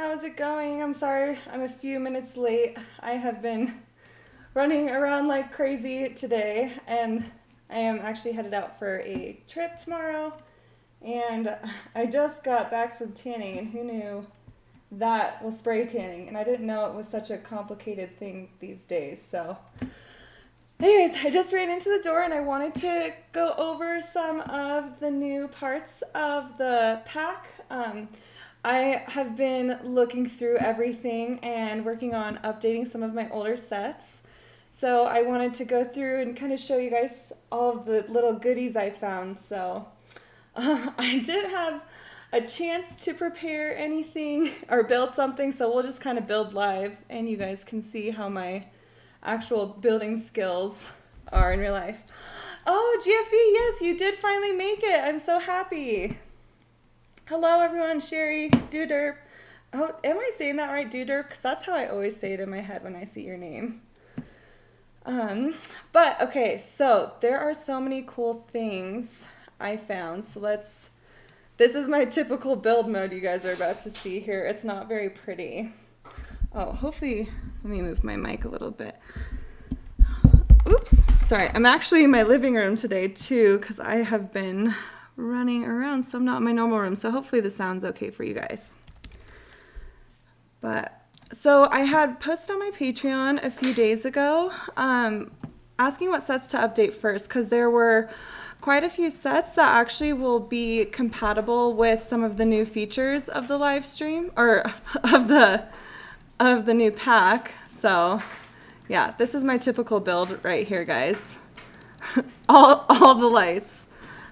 How's it going? I'm sorry I'm a few minutes late. I have been running around like crazy today, and I am actually headed out for a trip tomorrow. And I just got back from tanning, and who knew that was spray tanning? And I didn't know it was such a complicated thing these days. So, anyways, I just ran into the door and I wanted to go over some of the new parts of the pack. I have been looking through everything and working on updating some of my older sets. So I wanted to go through and kind of show you guys all of the little goodies I found. So I did have a chance to prepare anything or build something, so we'll just kind of build live and you guys can see how my actual building skills are in real life. Oh, GFE, yes, you did finally make it. I'm so happy. Hello, everyone. Sherry, Dooderp. Oh, am I saying that right, Dooderp? Because that's how I always say it in my head when I see your name. But, okay, so there are so many cool things I found. So this is my typical build mode you guys are about to see here. It's not very pretty. Oh, hopefully, let me move my mic a little bit. Oops, sorry. I'm actually in my living room today, too, because I have been running around, so I'm not in my normal room, so hopefully this sounds okay for you guys. But so I had posted on my Patreon a few days ago asking what sets to update first, because there were quite a few sets that actually will be compatible with some of the new features of the live stream, or of the new pack. So yeah, this is my typical build right here, guys. all the lights.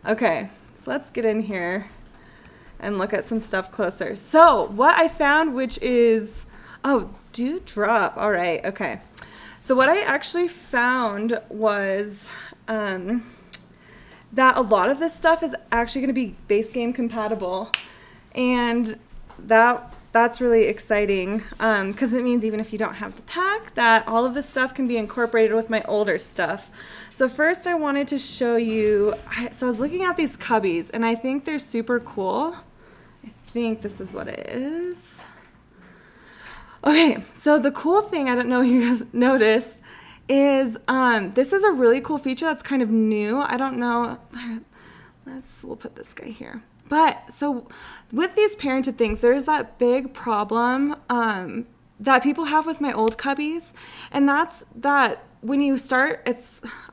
Okay, so let's get in here and look at some stuff closer. So what I found, which is, oh, Dewdrop. All right, okay. So what I actually found was that a lot of this stuff is actually going to be base game compatible, and that's really exciting because it means even if you don't have the pack, that all of this stuff can be incorporated with my older stuff. So first I wanted to show you, so I was looking at these cubbies and I think they're super cool. I think this is what it is. Okay, so the cool thing, I don't know if you guys noticed, is this is a really cool feature that's kind of new. I don't know, we'll put this guy here. But so with these parented things, there's that big problem that people have with my old cubbies, and that's that when you start,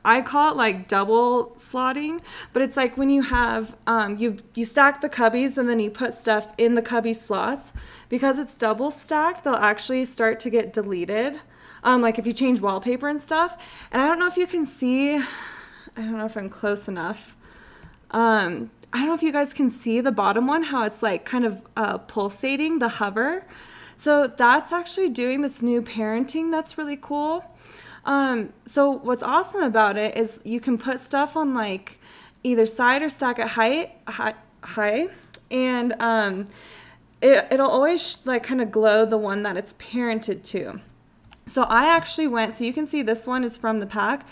I call it like double slotting, but it's like when you have you stack the cubbies and then you put stuff in the cubby slots. Because it's double stacked, they'll actually start to get deleted, like if you change wallpaper and stuff. And I don't know if you can see, I don't know if I'm close enough. I don't know if you guys can see the bottom one, how it's like kind of pulsating, the hover. So that's actually doing this new parenting. That's really cool. So what's awesome about it is you can put stuff on like either side or stack it high, and it'll always like kind of glow the one that it's parented to. So I actually went, so you can see this one is from the pack.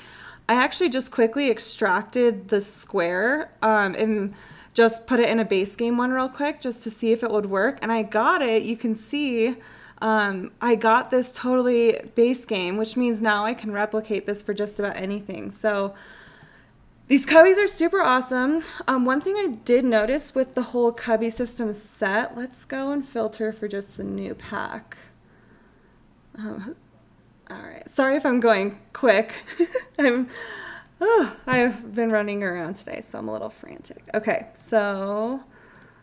I actually just quickly extracted the square and just put it in a base game one real quick just to see if it would work. And I got it. You can see I got this totally base game, which means now I can replicate this for just about anything. So these cubbies are super awesome. One thing I did notice with the whole cubby system set, let's go and filter for just the new pack. All right, sorry if I'm going quick. I've been running around today, so I'm a little frantic. Okay, so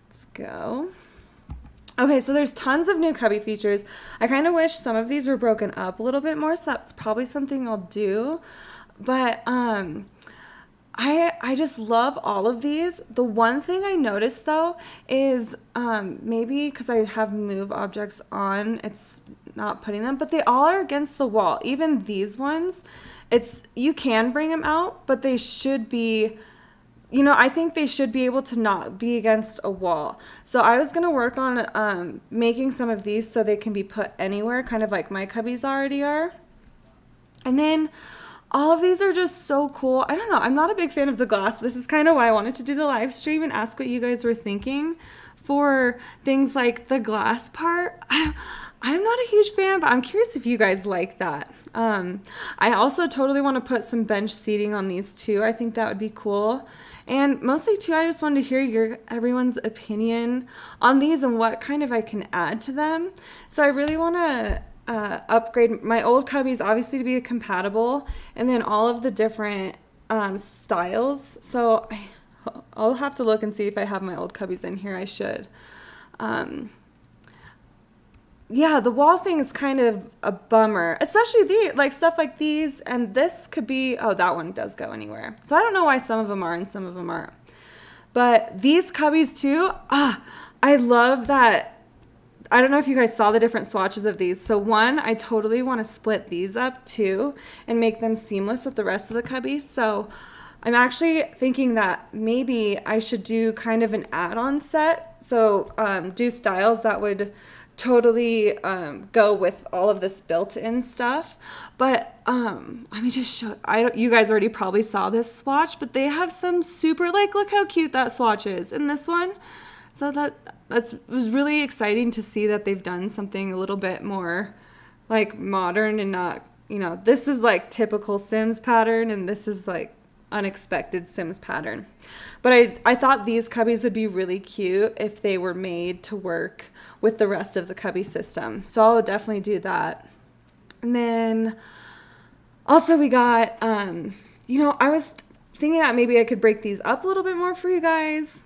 let's go. Okay, so there's tons of new cubby features. I kind of wish some of these were broken up a little bit more, so that's probably something I'll do. But I just love all of these. The one thing I noticed though is maybe because I have move objects on, it's not putting them, but they all are against the wall. Even these ones, you can bring them out, but they should be, I think they should be able to not be against a wall. So I was going to work on making some of these so they can be put anywhere, kind of like my cubbies already are. And then all of these are just so cool. I don't know. I'm not a big fan of the glass. This is kind of why I wanted to do the live stream and ask what you guys were thinking for things like the glass part. I'm not a huge fan, but I'm curious if you guys like that. I also totally want to put some bench seating on these too. I think that would be cool. And mostly too, I just wanted to hear everyone's opinion on these and what kind of I can add to them. So I really want to upgrade my old cubbies, obviously, to be compatible, and then all of the different styles. So I'll have to look and see if I have my old cubbies in here. I should. Yeah, the wall thing is kind of a bummer, especially like stuff like these, and this could be, oh, that one does go anywhere. So I don't know why some of them are and some of them aren't. But these cubbies too, I love that. I don't know if you guys saw the different swatches of these. So one, I totally want to split these up too and make them seamless with the rest of the cubbies. So I'm actually thinking that maybe I should do kind of an add-on set. So do styles that would totally go with all of this built-in stuff. But let me just show, you guys already probably saw this swatch, but they have some super, like, look how cute that swatch is in this one. So that was really exciting to see that they've done something a little bit more like modern and not, you know, this is like typical Sims pattern and this is like unexpected Sims pattern. But I thought these cubbies would be really cute if they were made to work with the rest of the cubby system. So I'll definitely do that. And then also we got, you know, I was thinking that maybe I could break these up a little bit more for you guys.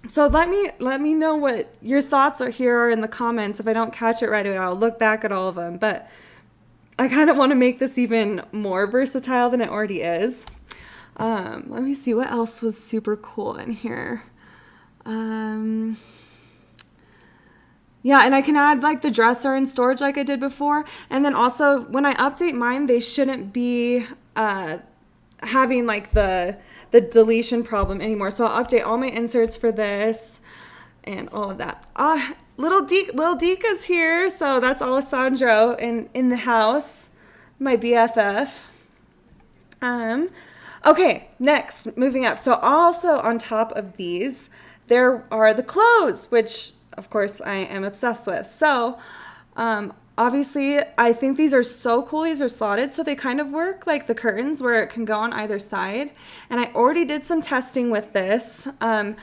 So let me know what your thoughts are here in the comments. If I don't catch it right away, I'll look back at all of them. But I kind of want to make this even more versatile than it already is. Let me see what else was super cool in here. Yeah, and I can add like the dresser and storage like I did before. And then also when I update mine, they shouldn't be having like the deletion problem anymore. So I'll update all my inserts for this and all of that. Little Dika's here. So that's Alessandro in the house, my BFF. Okay, next, moving up. So also on top of these, there are the clothes, which of course I am obsessed with. So obviously I think these are so cool. These are slotted, so they kind of work like the curtains where it can go on either side. And I already did some testing with this. I'll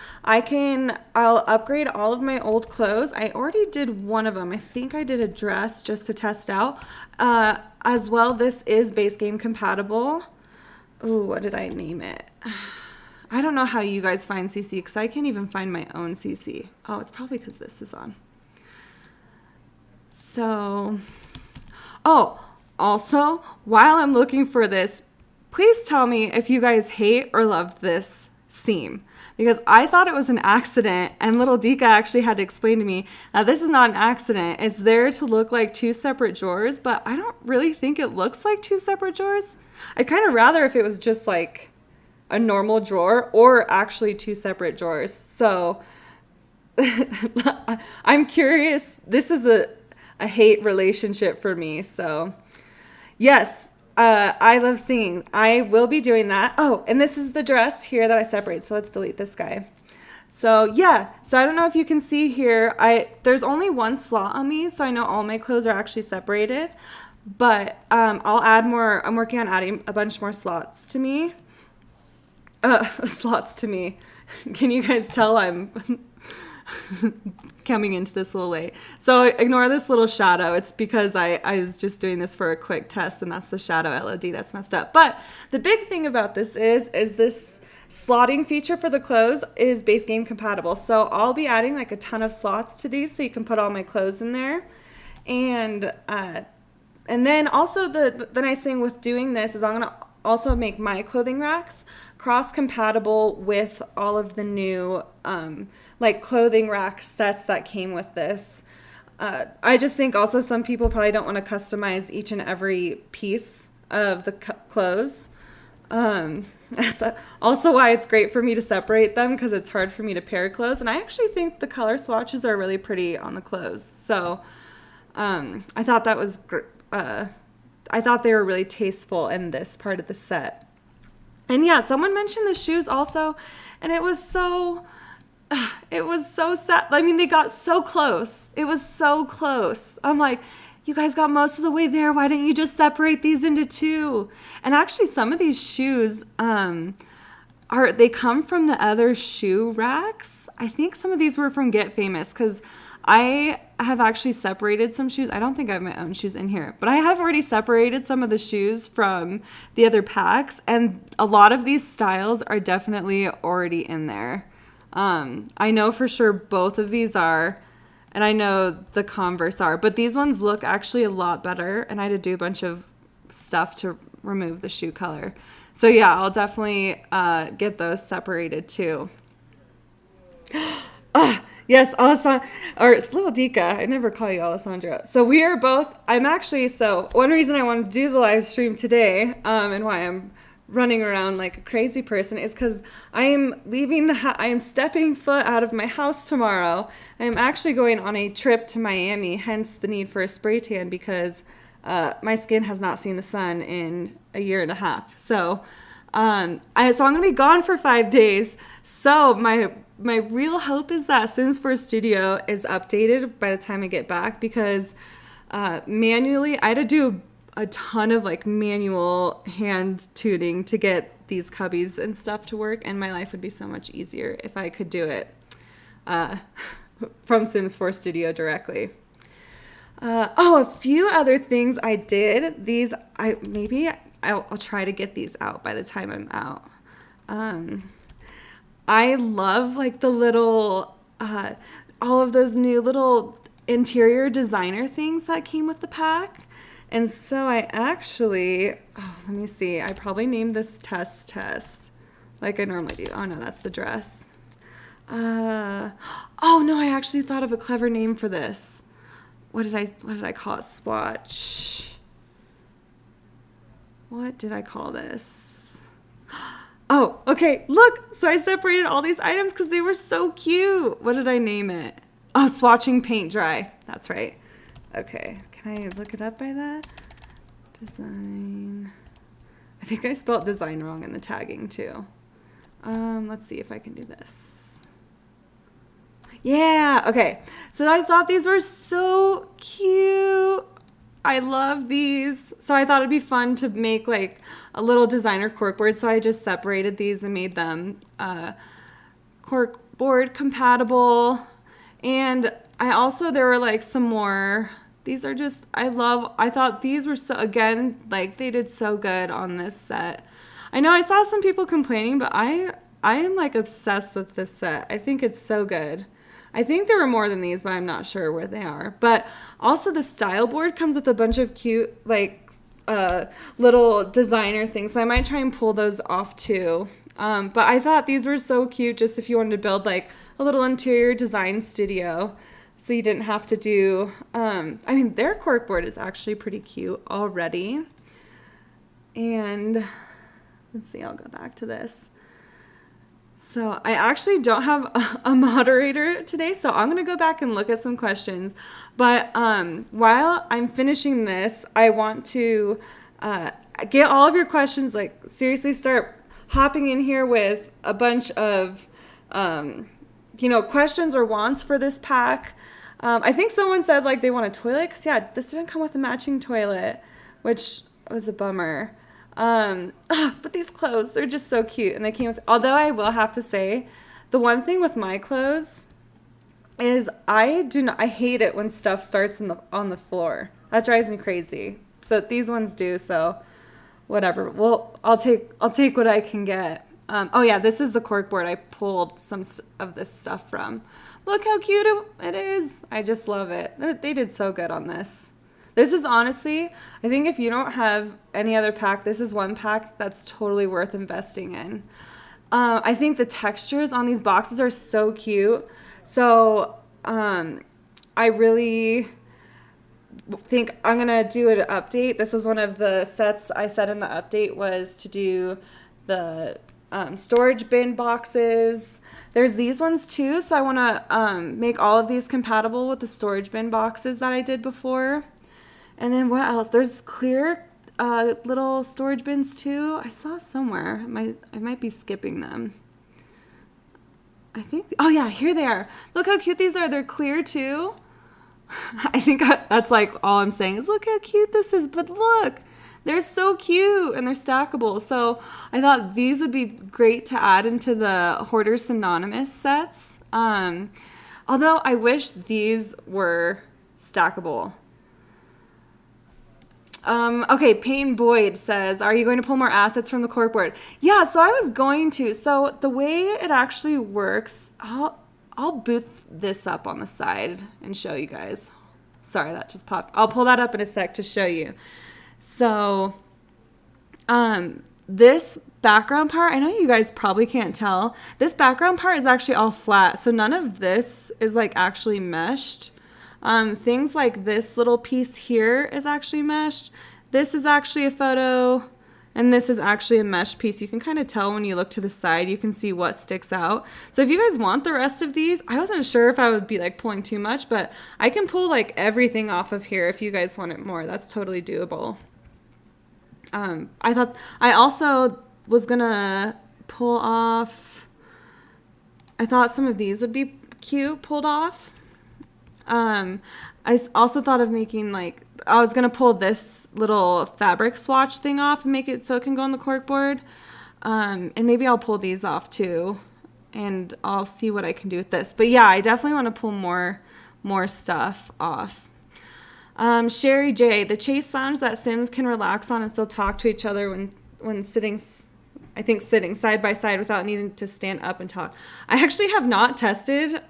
upgrade all of my old clothes. I already did one of them. I think I did a dress just to test out. As well, this is base game compatible. Ooh, what did I name it? I don't know how you guys find CC because I can't even find my own CC. Oh, it's probably because this is on. So, oh, also, while I'm looking for this, please tell me if you guys hate or love this seam. Because I thought it was an accident, and little Dika actually had to explain to me that this is not an accident. It's there to look like two separate drawers, but I don't really think it looks like two separate drawers. I'd kind of rather if it was just like a normal drawer or actually two separate drawers. So I'm curious. This is a hate relationship for me. So yes, I love singing. I will be doing that. Oh, and this is the dress here that I separate. So let's delete this guy. So yeah, so I don't know if you can see here, there's only one slot on these. So I know all my clothes are actually separated, but I'll add more. I'm working on adding a bunch more slots to me. Slots to me. Can you guys tell I'm coming into this a little late? So ignore this little shadow. It's because I was just doing this for a quick test, and that's the shadow LED that's messed up. But the big thing about this is this slotting feature for the clothes is base game compatible. So I'll be adding like a ton of slots to these so you can put all my clothes in there. And then also the nice thing with doing this is I'm going to also make my clothing racks cross-compatible with all of the new like clothing rack sets that came with this. I just think also some people probably don't want to customize each and every piece of the clothes. That's also why it's great for me to separate them, because it's hard for me to pair clothes. And I actually think the color swatches are really pretty on the clothes. So I thought that was I thought they were really tasteful in this part of the set. And yeah, someone mentioned the shoes also, and it was so It was so sad. I mean, they got so close. It was so close. I'm like, you guys got most of the way there. Why didn't you just separate these into two? And actually, some of these shoes they come from the other shoe racks. I think some of these were from Get Famous because I have actually separated some shoes. I don't think I have my own shoes in here, but I have already separated some of the shoes from the other packs, and a lot of these styles are definitely already in there. I know for sure both of these are, and I know the Converse are, but these ones look actually a lot better, and I had to do a bunch of stuff to remove the shoe color. So yeah, I'll definitely get those separated too. Yes, Alessandra, or little Dika. I never call you Alessandra. So we are both, so one reason I wanted to do the live stream today, and why I'm running around like a crazy person is because I am leaving I am stepping foot out of my house tomorrow. I am actually going on a trip to Miami, hence the need for a spray tan because my skin has not seen the sun in a year and a half. So, I'm going to be gone for 5 days. So my real hope is that Sims 4 Studio is updated by the time I get back because manually I had to do a ton of like manual hand tuning to get these cubbies and stuff to work, and my life would be so much easier if I could do it from Sims 4 Studio directly. A few other things I did. I'll try to get these out by the time I'm out. I love like the little, all of those new little interior designer things that came with the pack. And so I actually, let me see. I probably named this test like I normally do. Oh no, that's the dress. Oh no, I actually thought of a clever name for this. What did I call it? Swatch. What did I call this? Oh, okay, look. So I separated all these items because they were so cute. What did I name it? Oh, swatching paint dry. That's right. Okay, can I look it up by that? Design. I think I spelled design wrong in the tagging too. Let's see if I can do this. Yeah, okay. So I thought these were so cute. I love these. So I thought it'd be fun to make like a little designer corkboard. So I just separated these and made them corkboard compatible. And there were like some more. These are just, I thought these were so, again, like they did so good on this set. I know I saw some people complaining, but I am like obsessed with this set. I think it's so good. I think there were more than these, but I'm not sure where they are. But also the style board comes with a bunch of cute, like, little designer things. So I might try and pull those off too. But I thought these were so cute just if you wanted to build like a little interior design studio. So you didn't have to do, their corkboard is actually pretty cute already. And let's see, I'll go back to this. So I actually don't have a moderator today, so I'm going to go back and look at some questions. But while I'm finishing this, I want to get all of your questions, like seriously start hopping in here with a bunch of, questions or wants for this pack. I think someone said like they want a toilet, because yeah, this didn't come with a matching toilet, which was a bummer. But these clothes, they're just so cute, and they came with, although I will have to say, the one thing with my clothes is I hate it when stuff starts on the floor. That drives me crazy. So these ones do, so whatever. Well, I'll take what I can get. Oh yeah, this is the corkboard I pulled some of this stuff from. Look how cute it is. I just love it. They did so good on this. This is honestly, I think if you don't have any other pack, this is one pack that's totally worth investing in. I think the textures on these boxes are so cute. So I really think I'm going to do an update. This was one of the sets I said in the update was to do the storage bin boxes. There's these ones too. So I want to make all of these compatible with the storage bin boxes that I did before. And then what else? There's clear little storage bins too. I saw somewhere. I might be skipping them. I think, oh yeah, here they are. Look how cute these are. They're clear too. I think that's like all I'm saying is look how cute this is, but look, they're so cute and they're stackable. So I thought these would be great to add into the Hoarder Synonymous sets. Although I wish these were stackable. Okay, Payne Boyd says, are you going to pull more assets from the corkboard? Yeah, so I was going to. So the way it actually works, I'll boot this up on the side and show you guys. Sorry, that just popped. I'll pull that up in a sec to show you. So, this background part, I know you guys probably can't tell. This background part is actually all flat. So none of this is like actually meshed. Things like this little piece here is actually meshed. This is actually a photo, and this is actually a mesh piece. You can kind of tell when you look to the side, you can see what sticks out. So if you guys want the rest of these, I wasn't sure if I would be like pulling too much, but I can pull like everything off of here if you guys want it more. That's totally doable. I also was gonna pull off, I thought some of these would be cute pulled off. I also thought of making like, I was going to pull this little fabric swatch thing off and make it so it can go on the corkboard. And maybe I'll pull these off too. And I'll see what I can do with this. But yeah, I definitely want to pull more stuff off. Sherry J, the chase lounge that Sims can relax on and still talk to each other when sitting, I think sitting side by side without needing to stand up and talk. I actually have not tested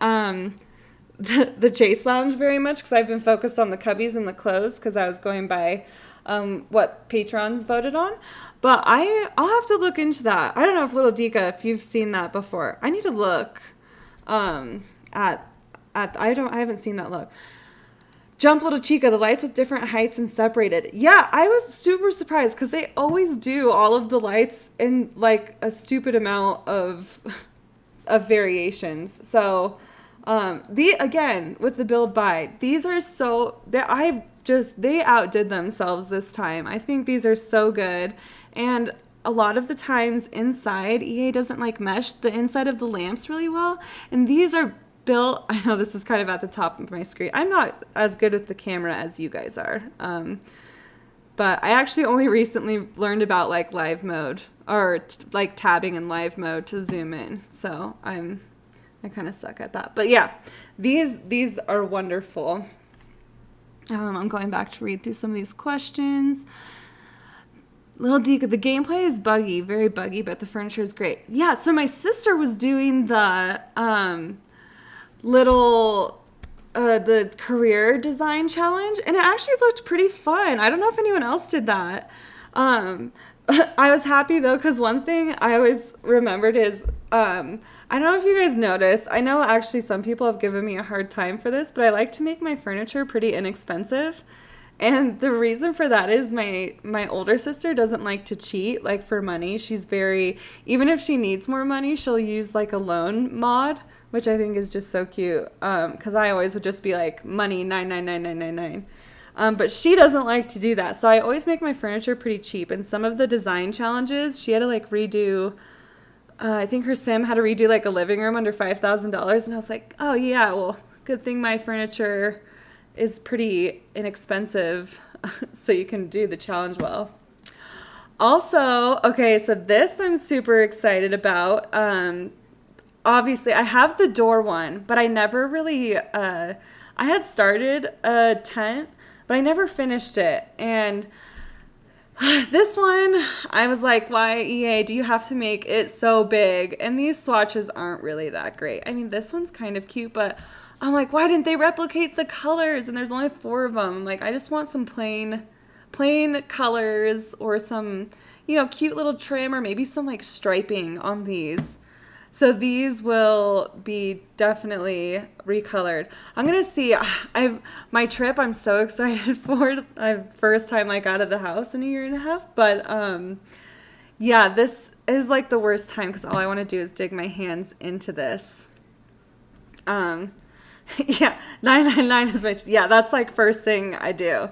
the chase lounge very much because I've been focused on the cubbies and the clothes because I was going by what patrons voted on. But I'll have to look into that. I don't know if Little Dika, if you've seen that before. I need to look I haven't seen that look. Jump Little Chica, the lights with different heights and separated. Yeah, I was super surprised because they always do all of the lights in like a stupid amount of variations. So again, with the build buy, these are so, they outdid themselves this time. I think these are so good. And a lot of the times inside, EA doesn't like mesh the inside of the lamps really well. And these are built, I know this is kind of at the top of my screen. I'm not as good with the camera as you guys are. But I actually only recently learned about like live mode or like tabbing in live mode to zoom in. So I kind of suck at that. But yeah, these are wonderful. I'm going back to read through some of these questions. Little Dika, the gameplay is buggy, very buggy, but the furniture is great. Yeah, so my sister was doing the the career design challenge, and it actually looked pretty fun. I don't know if anyone else did that. I was happy though, because one thing I always remembered is, I don't know if you guys noticed, I know actually some people have given me a hard time for this, but I like to make my furniture pretty inexpensive. And the reason for that is my older sister doesn't like to cheat, like for money. She's very, even if she needs more money, she'll use like a loan mod, which I think is just so cute. Because I always would just be like, money, 9999999. But she doesn't like to do that. So I always make my furniture pretty cheap. And some of the design challenges, she had to like redo, I think her sim had to redo like a living room under $5,000. And I was like, oh yeah, well, good thing my furniture is pretty inexpensive so you can do the challenge well. Also, okay, so this I'm super excited about. Obviously, I have the door one, but I never really, I had started a tent, but I never finished it. And this one, I was like, why, EA, do you have to make it so big? And these swatches aren't really that great. I mean, this one's kind of cute, but I'm like, why didn't they replicate the colors? And there's only 4 of them. I'm like, I just want some plain colors or some, cute little trim or maybe some like striping on these. So these will be definitely recolored. I'm going to see, my trip I'm so excited for. First time like out of the house in a year and a half. But yeah, this is like the worst time because all I want to do is dig my hands into this. Yeah, 999 is my, yeah, that's like first thing I do.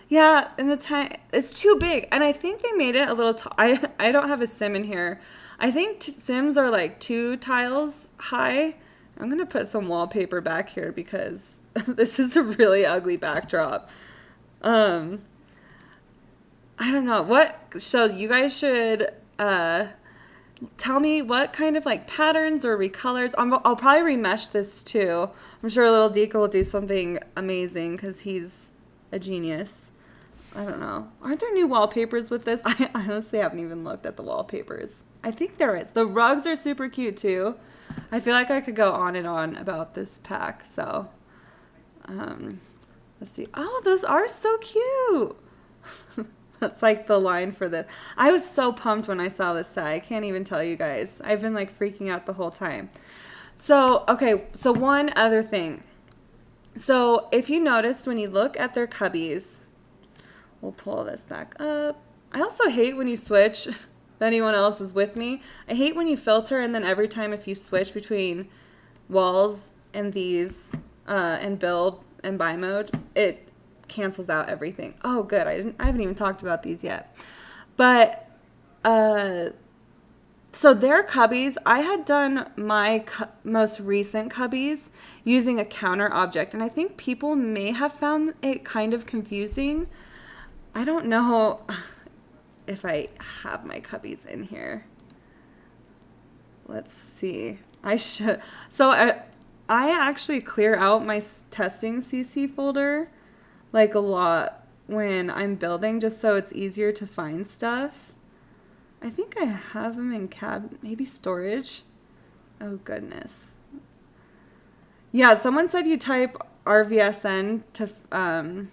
Yeah, and the time, it's too big. And I think they made it a little, I don't have a sim in here. I think Sims are like 2 tiles high. I'm going to put some wallpaper back here because this is a really ugly backdrop. I don't know. So you guys should tell me what kind of like patterns or recolors. I'll probably remesh this too. I'm sure Little Deco will do something amazing because he's a genius. I don't know. Aren't there new wallpapers with this? I honestly haven't even looked at the wallpapers. I think there is. The rugs are super cute too. I feel like I could go on and on about this pack. So, let's see. Oh, those are so cute. That's like the line for this. I was so pumped when I saw this set. I can't even tell you guys. I've been like freaking out the whole time. So, okay. So one other thing. So if you noticed when you look at their cubbies, we'll pull this back up. I also hate when you switch, if anyone else is with me. I hate when you filter and then every time if you switch between walls and these and build and buy mode, it cancels out everything. Oh, good. I haven't even talked about these yet. But so their cubbies, I had done my most recent cubbies using a counter object, and I think people may have found it kind of confusing. I don't know if I have my cubbies in here. Let's see. I should. So I actually clear out my testing CC folder like a lot when I'm building just so it's easier to find stuff. I think I have them in maybe storage. Oh, goodness. Yeah, someone said you type RVSN to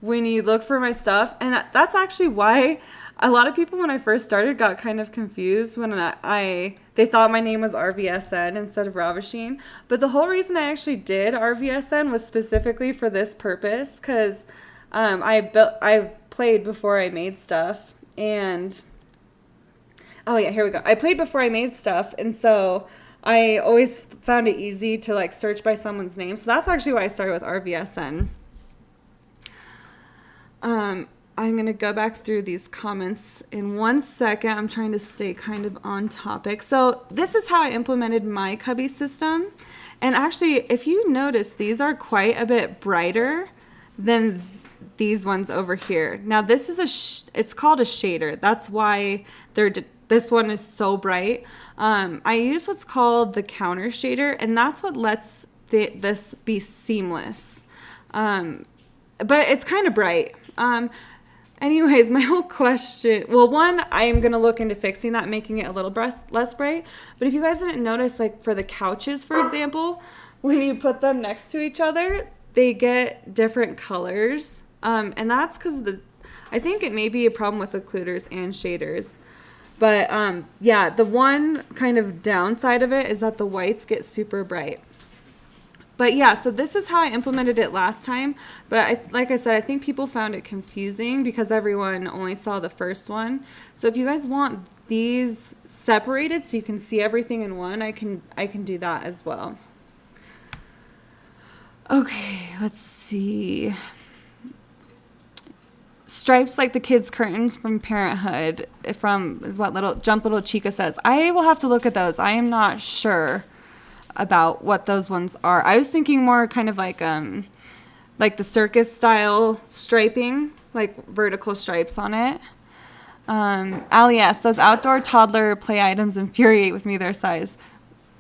when you look for my stuff. And that's actually why a lot of people when I first started got kind of confused when they thought my name was RVSN instead of Ravasheen. But the whole reason I actually did RVSN was specifically for this purpose because I played before I made stuff. And oh yeah, here we go. I played before I made stuff, and so I always found it easy to like search by someone's name. So that's actually why I started with RVSN. I'm going to go back through these comments in 1 second. I'm trying to stay kind of on topic. So this is how I implemented my cubby system. And actually, if you notice, these are quite a bit brighter than these ones over here. Now, this is it's called a shader. That's why this one is so bright. I use what's called the counter shader, and that's what lets this be seamless. But it's kind of bright. Anyways, my whole question, well, one, I am going to look into fixing that, making it a little less bright. But if you guys didn't notice, like for the couches, for example, when you put them next to each other, they get different colors. And that's because I think it may be a problem with occluders and shaders. But yeah, the one kind of downside of it is that the whites get super bright. But yeah, so this is how I implemented it last time. But like I said, I think people found it confusing because everyone only saw the first one. So if you guys want these separated so you can see everything in one, I can do that as well. Okay, let's see. Stripes like the kids' curtains from Parenthood is what Little Chica says. I will have to look at those. I am not sure about what those ones are. I was thinking more kind of like the circus style striping, like vertical stripes on it. Ali, yes, those outdoor toddler play items infuriate with me their size.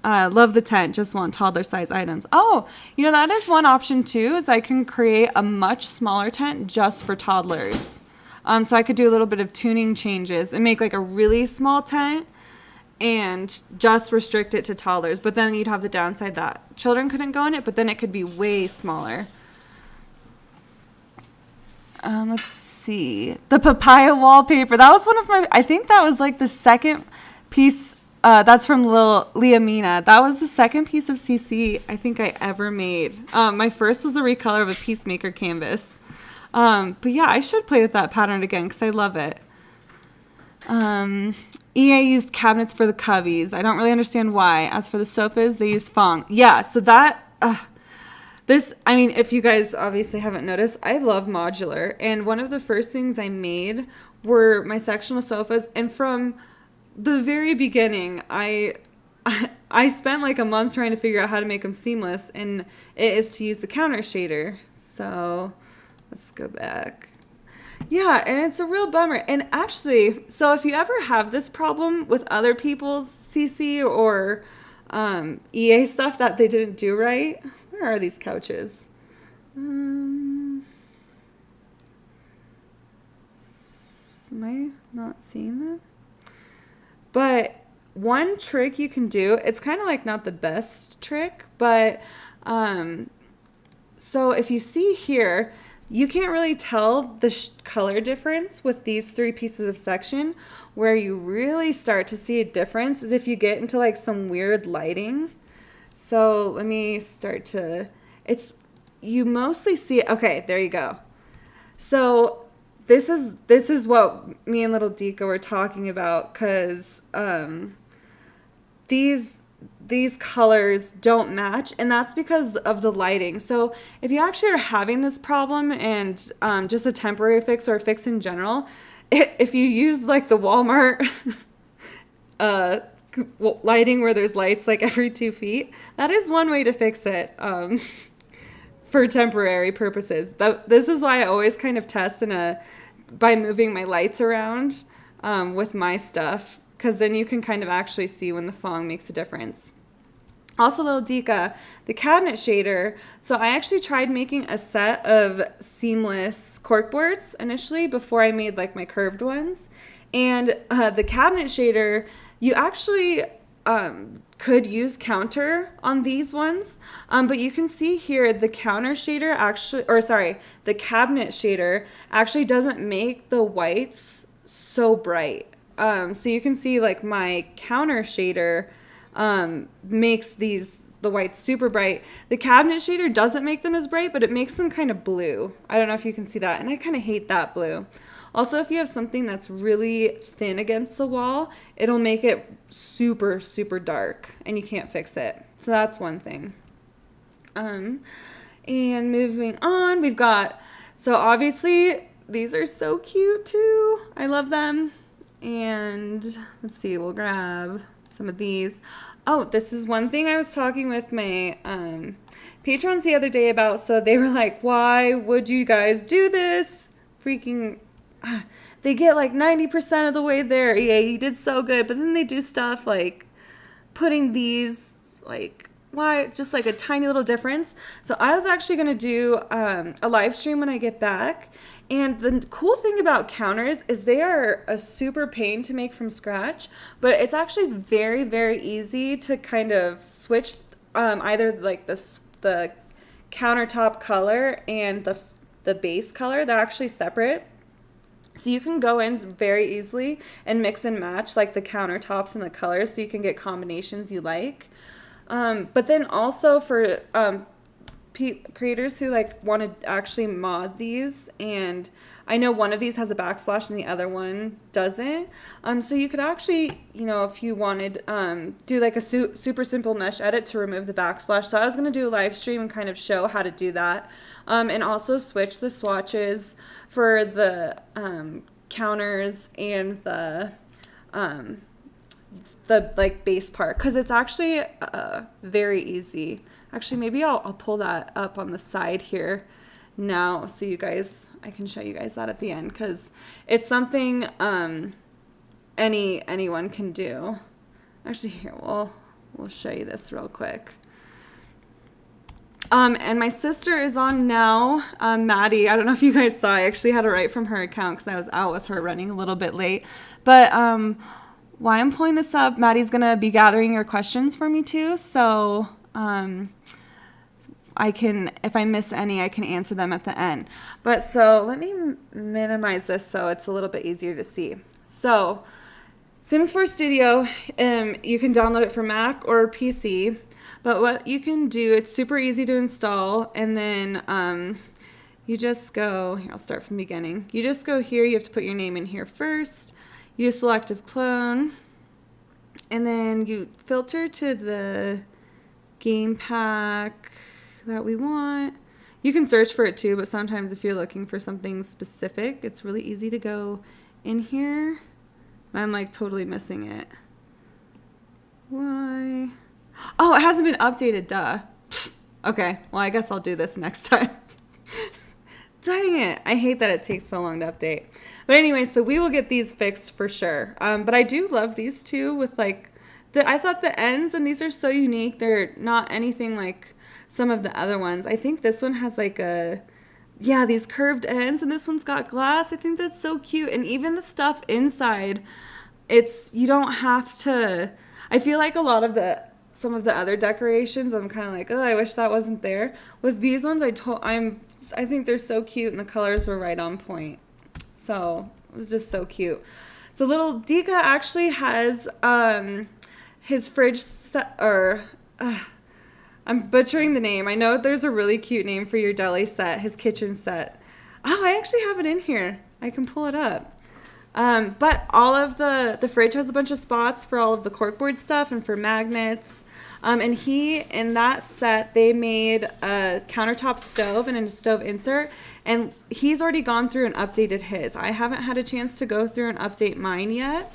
Love the tent, just want toddler size items. Oh, that is one option too, is I can create a much smaller tent just for toddlers. So I could do a little bit of tuning changes and make like a really small tent and just restrict it to toddlers. But then you'd have the downside that children couldn't go in it, but then it could be way smaller. Let's see. The papaya wallpaper. That was one of I think that was like the second piece. That's from Leah Mina. That was the second piece of CC I think I ever made. My first was a recolor of a Peacemaker canvas. But yeah, I should play with that pattern again because I love it. EA used cabinets for the cubbies. I don't really understand why. As for the sofas, they used Fong. Yeah, so that... if you guys obviously haven't noticed, I love modular. And one of the first things I made were my sectional sofas. And from the very beginning, I spent like a month trying to figure out how to make them seamless, and it is to use the counter shader. So let's go back. Yeah, and it's a real bummer. And actually, so if you ever have this problem with other people's CC or EA stuff that they didn't do right, where are these couches? Am I not seeing them? But one trick you can do, it's kind of like not the best trick, but so if you see here, you can't really tell the color difference with these 3 pieces of section. Where you really start to see a difference is if you get into like some weird lighting. So let me start to, you mostly see it. Okay, there you go. So this is what me and little Dika were talking about, because these colors don't match, and that's because of the lighting. So if you actually are having this problem and just a temporary fix or a fix in general, if you use like the Walmart lighting where there's lights like every 2 feet, that is one way to fix it for temporary purposes. This is why I always kind of test by moving my lights around with my stuff, because then you can kind of actually see when the Fong makes a difference. Also, little Dika, the cabinet shader. So I actually tried making a set of seamless corkboards initially before I made like my curved ones. And the cabinet shader, you actually could use counter on these ones. But you can see here the counter shader actually, or sorry, the cabinet shader actually doesn't make the whites so bright. So you can see like my counter shader makes the whites super bright. The cabinet shader doesn't make them as bright, but it makes them kind of blue. I don't know if you can see that, and I kind of hate that blue. Also, if you have something that's really thin against the wall, it'll make it super, super dark, and you can't fix it. So that's one thing. And moving on, we've got, so obviously these are so cute too. I love them. And let's see, we'll grab some of these. Oh, this is one thing I was talking with my patrons the other day about. So they were like, why would you guys do this? Freaking, they get like 90% of the way there. Yeah, you did so good. But then they do stuff like putting these, like, why? Just like a tiny little difference. So I was actually going to do a live stream when I get back. And the cool thing about counters is they are a super pain to make from scratch, but it's actually very, very easy to kind of switch either like the countertop color and the base color. They're actually separate. So you can go in very easily and mix and match like the countertops and the colors so you can get combinations you like. But then also for creators who like want to actually mod these, and I know one of these has a backsplash and the other one doesn't, so you could actually, you know, if you wanted, do like a super simple mesh edit to remove the backsplash. So I was going to do a live stream and kind of show how to do that, and also switch the swatches for the counters and the like base part, because it's actually very easy. Actually, maybe I'll pull that up on the side here now so you guys, I can show you guys that at the end, because it's something anyone can do. Actually, here, we'll show you this real quick. And my sister is on now, Maddie. I don't know if you guys saw, I actually had to write from her account because I was out with her running a little bit late. But why I'm pulling this up, Maddie's going to be gathering your questions for me too. So I can, if I miss any, I can answer them at the end. But so let me minimize this so it's a little bit easier to see. So Sims 4 Studio, you can download it for Mac or PC. But what you can do, it's super easy to install, and then you just go, here, I'll start from the beginning. You just go here, you have to put your name in here first. You use selective clone, and then you filter to the game pack that we want. You can search for it too, but sometimes if you're looking for something specific, it's really easy to go in here. And I'm like totally missing it. Why? Oh, it hasn't been updated, duh. Okay, well, I guess I'll do this next time. Dang it. I hate that it takes so long to update. But anyway, so we will get these fixed for sure. But I do love these two with like, I thought the ends, and these are so unique. They're not anything like some of the other ones. I think this one has like these curved ends, and this one's got glass. I think that's so cute. And even the stuff inside, you don't have to, I feel like some of the other decorations, I'm kind of like, oh, I wish that wasn't there. With these ones, I think they're so cute, and the colors were right on point. So it was just so cute. So little Dika actually has his fridge set, I'm butchering the name. I know there's a really cute name for your deli set, his kitchen set. Oh, I actually have it in here. I can pull it up. But all of the fridge has a bunch of spots for all of the corkboard stuff and for magnets. And in that set, they made a countertop stove and a stove insert. And he's already gone through and updated his. I haven't had a chance to go through and update mine yet.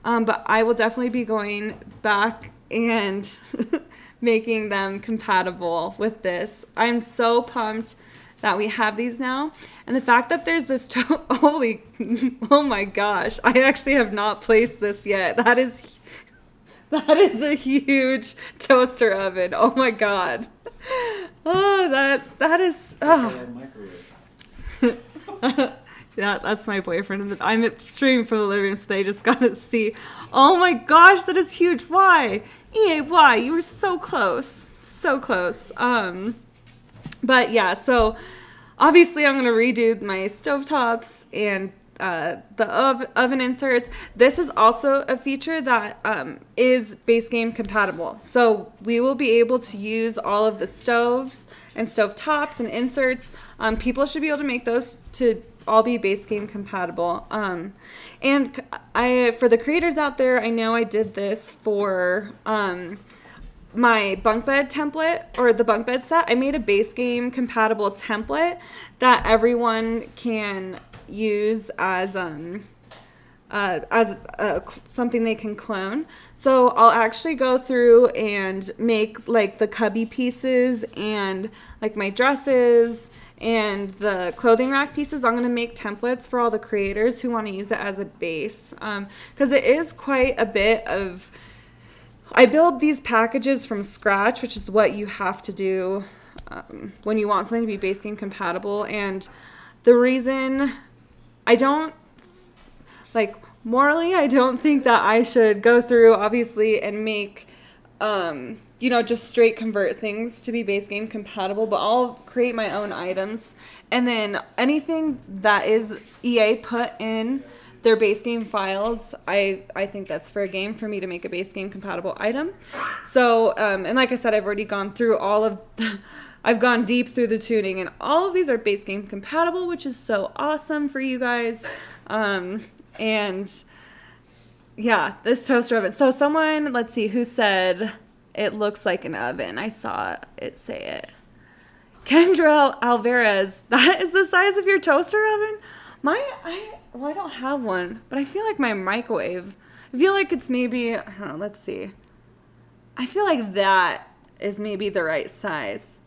But I will definitely be going back and making them compatible with this. I'm so pumped that we have these now. And the fact that there's this, oh my gosh, I actually have not placed this yet. That is a huge toaster oven. Oh my God. Oh, that is, it's like a microwave. Yeah, that's my boyfriend. I'm streaming from the living room, so they just got to see. Oh my gosh, that is huge. Why? EA, you were so close. So close. But yeah, so obviously I'm going to redo my stovetops and the oven inserts. This is also a feature that is base game compatible. So we will be able to use all of the stoves and stovetops and inserts. People should be able to make those to all be base game compatible. And for the creators out there, I know I did this for my bunk bed template or the bunk bed set. I made a base game compatible template that everyone can use as something they can clone. So I'll actually go through and make like the cubby pieces and like my dresses and the clothing rack pieces. I'm going to make templates for all the creators who want to use it as a base, because it is quite a bit of, I build these packages from scratch, which is what you have to do when you want something to be base game compatible. And the reason I don't, like, morally, I don't think that I should go through, obviously, and make, just straight convert things to be base game compatible, but I'll create my own items. And then anything that is EA put in their base game files, I think that's fair game for me to make a base game compatible item. So, and like I said, I've already gone through I've gone deep through the tuning, and all of these are base game compatible, which is so awesome for you guys. And yeah, this toaster oven. So someone, let's see, who said it looks like an oven. I saw it say it. Kendra Alvarez, that is the size of your toaster oven? I don't have one, but I feel like my microwave, I feel like it's maybe, I don't know, let's see. I feel like that is maybe the right size.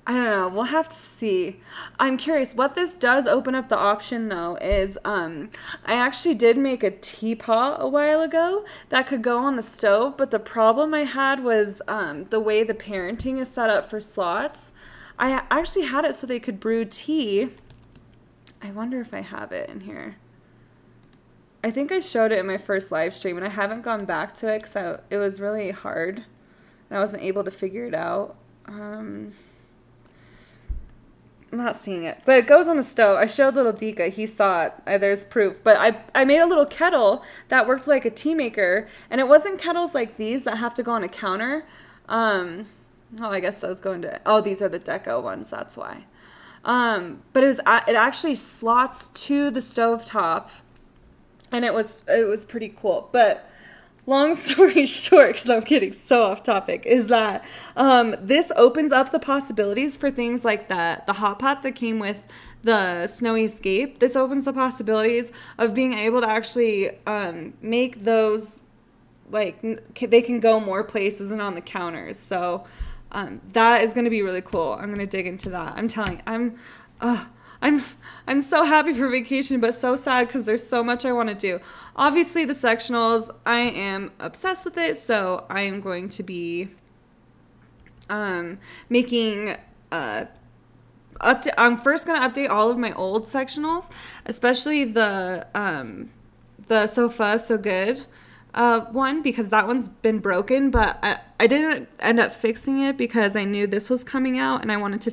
I don't know. We'll have to see. I'm curious. What this does open up the option, though, is I actually did make a teapot a while ago that could go on the stove, but the problem I had was the way the parenting is set up for slots. I actually had it so they could brew tea. I wonder if I have it in here. I think I showed it in my first live stream, and I haven't gone back to it because it was really hard, and I wasn't able to figure it out. I'm not seeing it, but it goes on the stove. I showed little Dika. He saw it. There's proof. But I made a little kettle that worked like a tea maker, and it wasn't kettles like these that have to go on a counter. I guess those go into, these are the deco ones. That's why. But it actually slots to the stovetop, and it was pretty cool. But long story short, because I'm getting so off topic, is that this opens up the possibilities for things like the hot pot that came with the snowy scape, this opens the possibilities of being able to actually make those, like, they can go more places and on the counters. So that is going to be really cool. I'm going to dig into that. I'm telling you, I'm so happy for vacation, but so sad because there's so much I want to do. Obviously, the sectionals, I am obsessed with it, so I am going to be making I'm first going to update all of my old sectionals, especially the Sofa So Good one, because that one's been broken, but I didn't end up fixing it because I knew this was coming out and I wanted to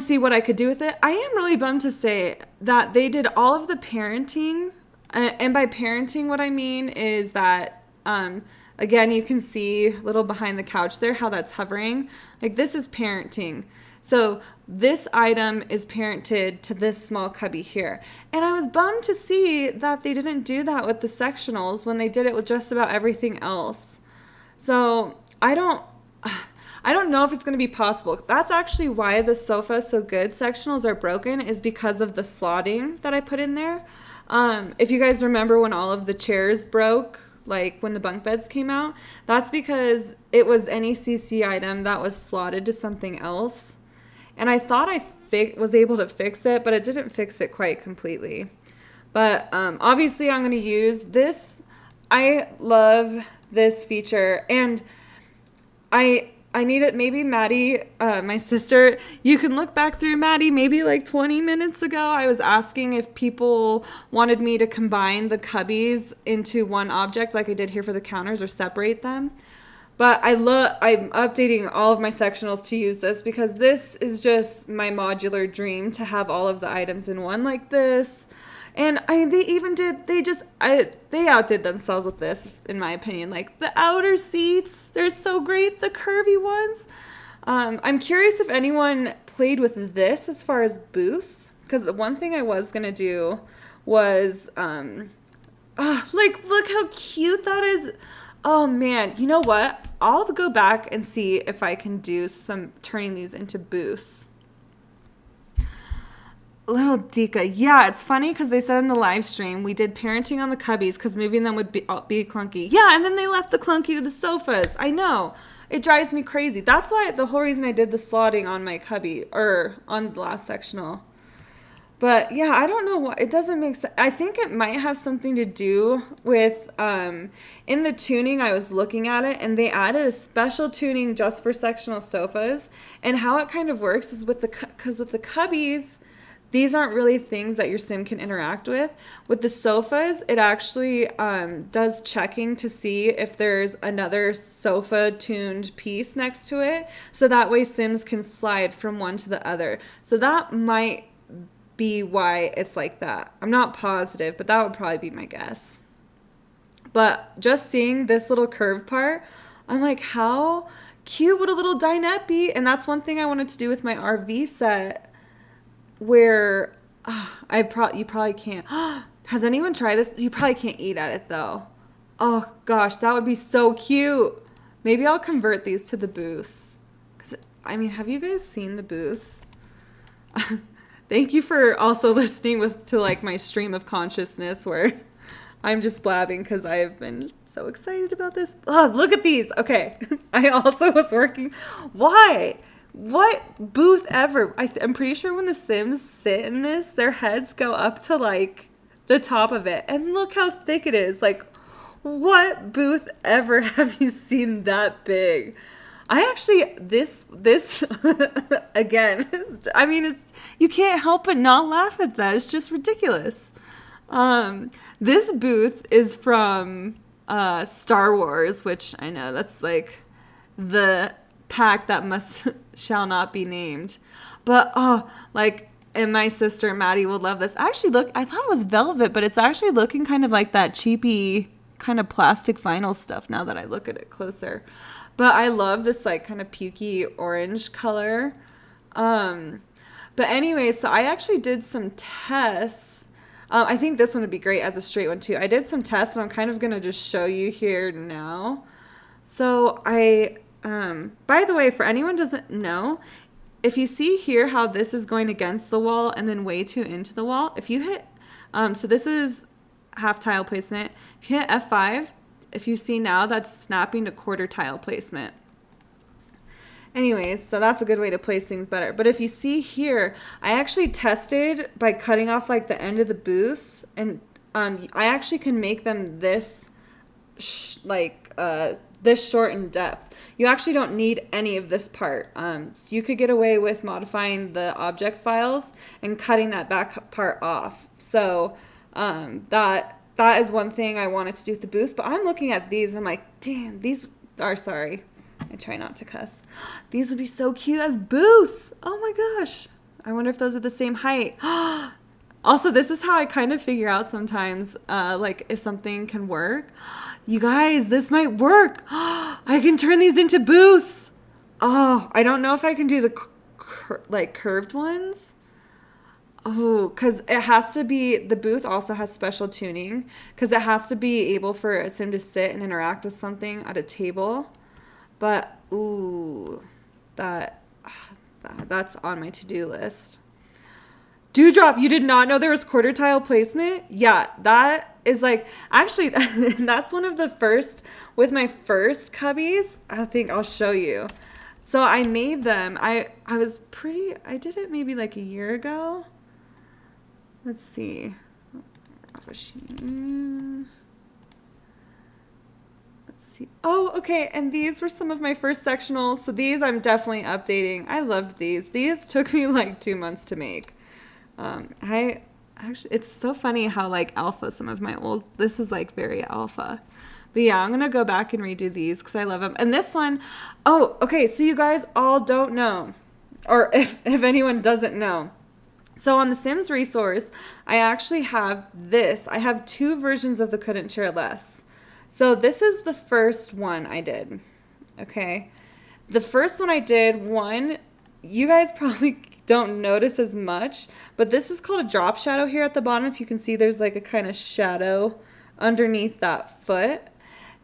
see what I could do with it. I am really bummed to say that they did all of the parenting, and by parenting what I mean is that again, you can see a little behind the couch there how that's hovering. Like, this is parenting. So this item is parented to this small cubby here. And I was bummed to see that they didn't do that with the sectionals when they did it with just about everything else. So I don't know if it's going to be possible. That's actually why the Sofa So Good sectionals are broken, is because of the slotting that I put in there. If you guys remember when all of the chairs broke, like when the bunk beds came out, that's because it was any CC item that was slotted to something else. And I thought I was able to fix it, but it didn't fix it quite completely. But obviously I'm going to use this. I love this feature, and I need it. Maybe Maddie, my sister, you can look back through Maddie, maybe like 20 minutes ago, I was asking if people wanted me to combine the cubbies into one object like I did here for the counters, or separate them. But I'm updating all of my sectionals to use this because this is just my modular dream, to have all of the items in one like this. And they outdid themselves with this, in my opinion. Like, the outer seats, they're so great, the curvy ones. I'm curious if anyone played with this as far as booths, because the one thing I was going to do was, like, look how cute that is. Oh, man. You know what? I'll go back and see if I can do some turning these into booths. Little Dika. Yeah, it's funny because they said in the live stream we did parenting on the cubbies because moving them would be clunky. Yeah, and then they left the clunky with the sofas. I know. It drives me crazy. That's why the whole reason I did the slotting on my cubby, or on the last sectional. But yeah, I don't know what, it doesn't make sense. I think it might have something to do with, in the tuning, I was looking at it, and they added a special tuning just for sectional sofas. And how it kind of works is because with the cubbies, these aren't really things that your sim can interact with. With the sofas, it actually does checking to see if there's another sofa tuned piece next to it. So that way sims can slide from one to the other. So that might be why it's like that. I'm not positive, but that would probably be my guess. But just seeing this little curved part, I'm like, how cute would a little dinette be? And that's one thing I wanted to do with my RV set, where you probably can't. Has anyone tried this? You probably can't eat at it though. Oh gosh, that would be so cute. Maybe I'll convert these to the booths. Cause I mean, have you guys seen the booths? Thank you for also listening to like my stream of consciousness where I'm just blabbing because I have been so excited about this. Oh, look at these. Okay. I also was working. Why? What booth ever? I'm pretty sure when the Sims sit in this, their heads go up to like the top of it. And look how thick it is. Like, what booth ever have you seen that big? I actually, this again, I mean, it's, you can't help but not laugh at that. It's just ridiculous. This booth is from Star Wars, which I know that's like the pack that shall not be named. But, and my sister Maddie will love this. Actually, look, I thought it was velvet, but it's actually looking kind of like that cheapy kind of plastic vinyl stuff now that I look at it closer. But I love this like kind of pukey orange color. But anyway, so I actually did some tests. I think this one would be great as a straight one too. I did some tests and I'm kind of going to just show you here now. So by the way, for anyone who doesn't know, if you see here how this is going against the wall and then way too into the wall, if you hit, so this is half tile placement. If you hit F5, if you see now, that's snapping to quarter tile placement. Anyways, so that's a good way to place things better. But if you see here, I actually tested by cutting off like the end of the booths, and I actually can make them this this short in depth. You actually don't need any of this part. So you could get away with modifying the object files and cutting that back part off. So that is one thing I wanted to do with the booth. But I'm looking at these and I'm like, damn, these are, sorry, I try not to cuss. These would be so cute as booths. Oh my gosh. I wonder if those are the same height. Also, this is how I kind of figure out sometimes, like if something can work. You guys, this might work. I can turn these into booths. Oh, I don't know if I can do the like curved ones. Oh, because it has to be, the booth also has special tuning because it has to be able for a sim to sit and interact with something at a table. But, ooh, that's on my to-do list. Dewdrop, you did not know there was quarter tile placement? Yeah, that is like, actually, that's one of the first, with my first cubbies, I think I'll show you. So I made them, I did it maybe like a year ago. Let's see. Let's see. Oh, okay, and these were some of my first sectionals, so these I'm definitely updating. I loved these. These took me like 2 months to make. It's so funny how like alpha some of my old, this is like very alpha. But yeah, I'm going to go back and redo these because I love them. And this one, oh, okay, so you guys all don't know, or if anyone doesn't know. So on the Sims resource, I actually have this. I have 2 versions of the Couldn't Share Less. So this is the first one I did, okay? The first one I did, you guys probably don't notice as much, but this is called a drop shadow here at the bottom. If you can see, there's like a kind of shadow underneath that foot.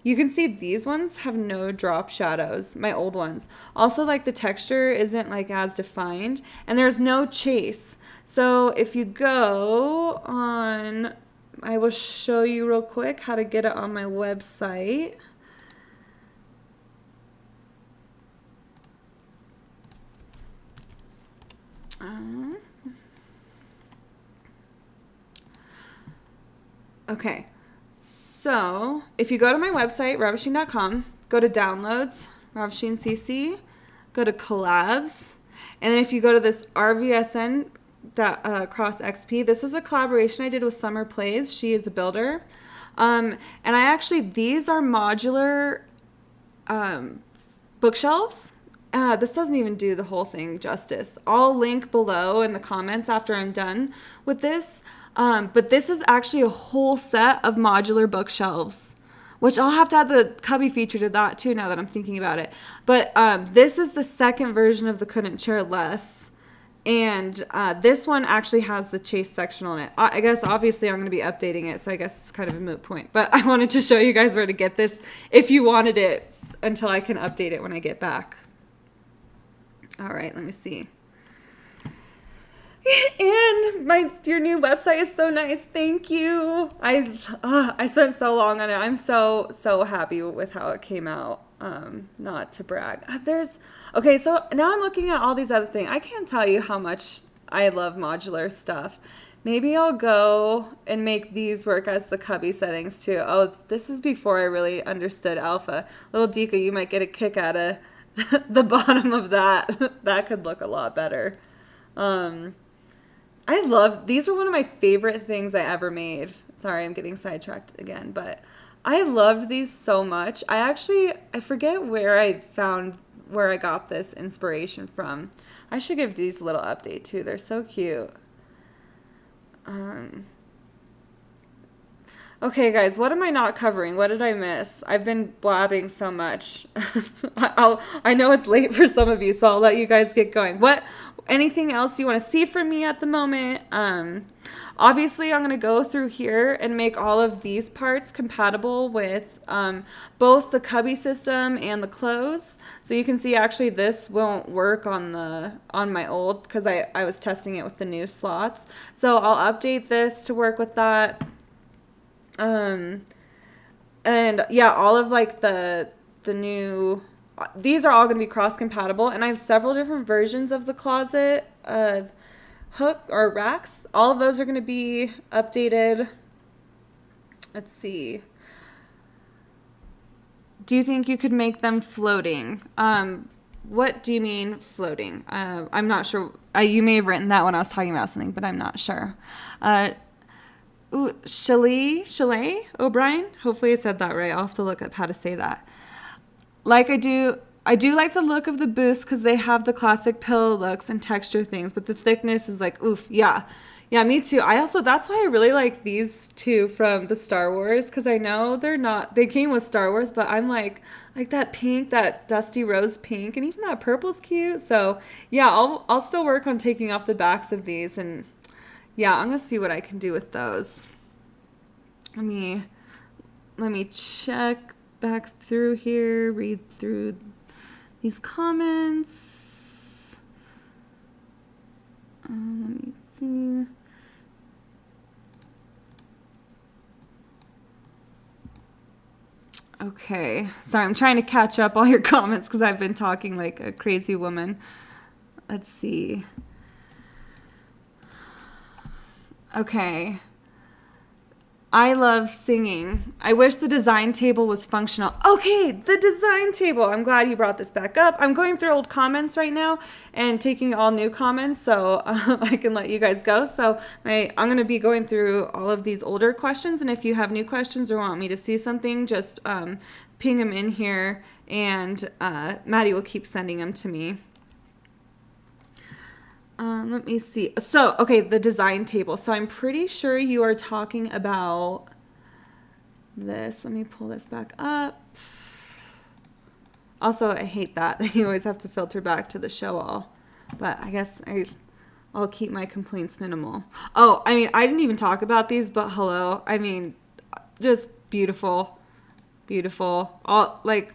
You can see these ones have no drop shadows, my old ones. Also, like the texture isn't like as defined, and there's no chase. So if you go on, I will show you real quick how to get it on my website. Okay, so if you go to my website, ravishing.com, go to downloads, Ravishing CC, go to collabs, and then if you go to this RVSN cross XP, this is a collaboration I did with Summer Plays. She is a builder. And these are modular bookshelves. This doesn't even do the whole thing justice. I'll link below in the comments after I'm done with this. But this is actually a whole set of modular bookshelves, which I'll have to add the Cubby feature to that too now that I'm thinking about it. But this is the second version of the Couldn't Share Less. And this one actually has the chase sectional in it. I guess obviously I'm going to be updating it, so I guess it's kind of a moot point. But I wanted to show you guys where to get this if you wanted it until I can update it when I get back. All right, let me see. And your new website is so nice. Thank you. I spent so long on it. I'm so happy with how it came out. Not to brag. Okay, so now I'm looking at all these other things. I can't tell you how much I love modular stuff. Maybe I'll go and make these work as the Cubby settings too. Oh, this is before I really understood alpha. Little Dika, you might get a kick out of the bottom of that. That could look a lot better. These were one of my favorite things I ever made. Sorry, I'm getting sidetracked again, but I loved these so much. I forget where I got this inspiration from. I should give these a little update too. They're so cute. Okay, guys, what am I not covering? What did I miss? I've been blabbing so much. I know it's late for some of you, so I'll let you guys get going. anything else you want to see from me at the moment. Obviously, I'm going to go through here and make all of these parts compatible with both the Cubby system and the clothes. So you can see actually this won't work on my old, because I was testing it with the new slots. So I'll update this to work with that. And yeah, all of like the new, these are all going to be cross compatible, and I have several different versions of the closet of hook or racks. All of those are going to be updated. Let's see. Do you think you could make them floating? What do you mean floating? I'm not sure. You may have written that when I was talking about something, but I'm not sure. Chalet O'Brien. Hopefully I said that right. I'll have to look up how to say that. Like I do like the look of the booths because they have the classic pillow looks and texture things, but the thickness is like, oof, yeah. Yeah, me too. That's why I really like these two from the Star Wars, because I know they came with Star Wars, but I'm like that pink, that dusty rose pink, and even that purple's cute. So yeah, I'll still work on taking off the backs of these, and yeah, I'm gonna see what I can do with those. Let me check back through here, read through these comments. Let me see. Okay, sorry, I'm trying to catch up all your comments because I've been talking like a crazy woman. Let's see. Okay. I love singing. I wish the design table was functional. Okay, the design table. I'm glad you brought this back up. I'm going through old comments right now and taking all new comments so I can let you guys go. So I'm going to be going through all of these older questions, and if you have new questions or want me to see something, just ping them in here, and Maddie will keep sending them to me. Let me see. So, okay, the design table. So I'm pretty sure you are talking about this. Let me pull this back up. Also, I hate that you always have to filter back to the show all. But I guess I'll keep my complaints minimal. Oh, I mean, I didn't even talk about these, but hello. I mean, just beautiful. Beautiful. All like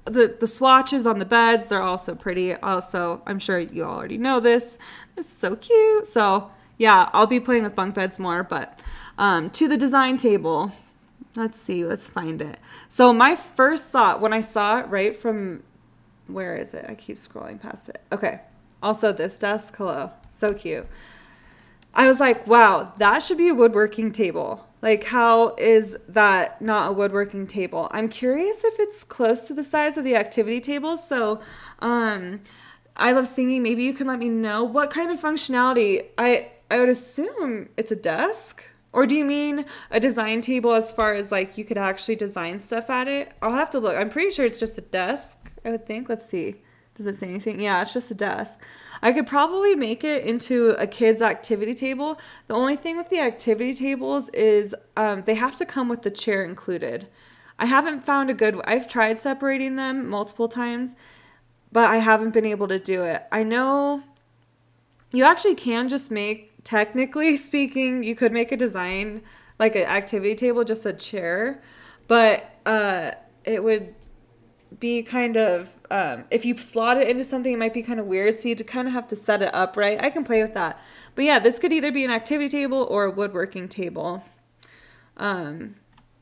the swatches on the beds, they're also pretty. Also, I'm sure you already know this. This is so cute. So yeah, I'll be playing with bunk beds more, but to the design table. Let's see, let's find it. So my first thought when I saw it right from, where is it? I keep scrolling past it. Okay. Also this desk, hello. So cute. I was like, wow, that should be a woodworking table. Like, how is that not a woodworking table? I'm curious if it's close to the size of the activity tables. So, I love singing. Maybe you can let me know what kind of functionality. I would assume it's a desk. Or do you mean a design table as far as like you could actually design stuff at it? I'll have to look. I'm pretty sure it's just a desk, I would think. Let's see. Does it say anything? Yeah, it's just a desk. I could probably make it into a kid's activity table. The only thing with the activity tables is they have to come with the chair included. I haven't found a good, I've tried separating them multiple times, but I haven't been able to do it. I know you actually can just make, technically speaking, you could make a design, like an activity table, just a chair, but it would be kind of, if you slot it into something, it might be kind of weird, so you'd kind of have to set it up right. I can play with that. But yeah, this could either be an activity table or a woodworking table.